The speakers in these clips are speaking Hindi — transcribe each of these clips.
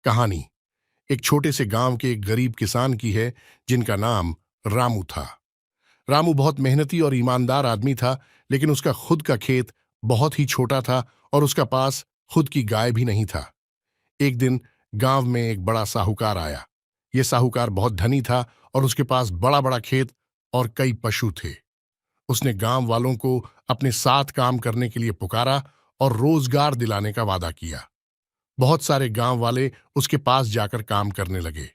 कहानी एक छोटे से गांव के एक गरीब किसान की है जिनका नाम रामू था। रामू बहुत मेहनती और ईमानदार आदमी था, लेकिन उसका खुद का खेत बहुत ही छोटा था और उसका पास खुद की गाय भी नहीं था। एक दिन गांव में एक बड़ा साहूकार आया। यह साहूकार बहुत धनी था और उसके पास बड़ा बड़ा खेत और कई पशु थे। उसने गांव वालों को अपने साथ काम करने के लिए पुकारा और रोजगार दिलाने का वादा किया। बहुत सारे गांव वाले उसके पास जाकर काम करने लगे।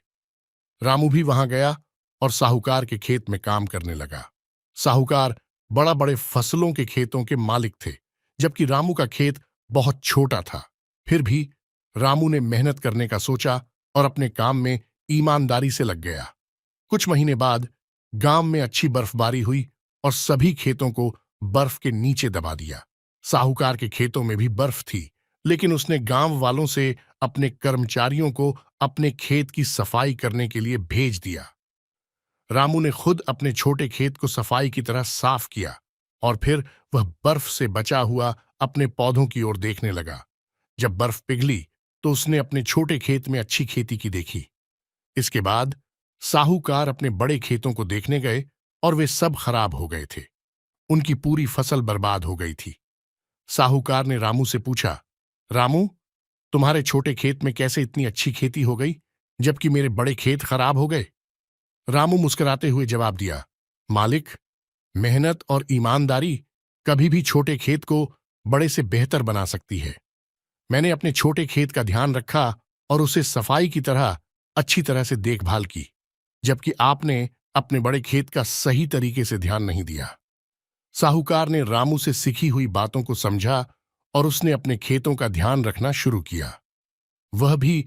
रामू भी वहां गया और साहूकार के खेत में काम करने लगा। साहूकार बड़ा बड़े फसलों के खेतों के मालिक थे, जबकि रामू का खेत बहुत छोटा था। फिर भी रामू ने मेहनत करने का सोचा और अपने काम में ईमानदारी से लग गया। कुछ महीने बाद गांव में अच्छी बर्फबारी हुई और सभी खेतों को बर्फ के नीचे दबा दिया। साहूकार के खेतों में भी बर्फ थी, लेकिन उसने गांव वालों से अपने कर्मचारियों को अपने खेत की सफाई करने के लिए भेज दिया। रामू ने खुद अपने छोटे खेत को सफाई की तरह साफ किया और फिर वह बर्फ से बचा हुआ अपने पौधों की ओर देखने लगा। जब बर्फ पिघली तो उसने अपने छोटे खेत में अच्छी खेती की देखी। इसके बाद साहूकार अपने बड़े खेतों को देखने गए और वे सब खराब हो गए थे। उनकी पूरी फसल बर्बाद हो गई थी। साहूकार ने रामू से पूछा, रामू, तुम्हारे छोटे खेत में कैसे इतनी अच्छी खेती हो गई जबकि मेरे बड़े खेत खराब हो गए? रामू मुस्कुराते हुए जवाब दिया, मालिक, मेहनत और ईमानदारी कभी भी छोटे खेत को बड़े से बेहतर बना सकती है। मैंने अपने छोटे खेत का ध्यान रखा और उसे सफाई की तरह अच्छी तरह से देखभाल की, जबकि आपने अपने बड़े खेत का सही तरीके से ध्यान नहीं दिया। साहूकार ने रामू से सीखी हुई बातों को समझा और उसने अपने खेतों का ध्यान रखना शुरू किया। वह भी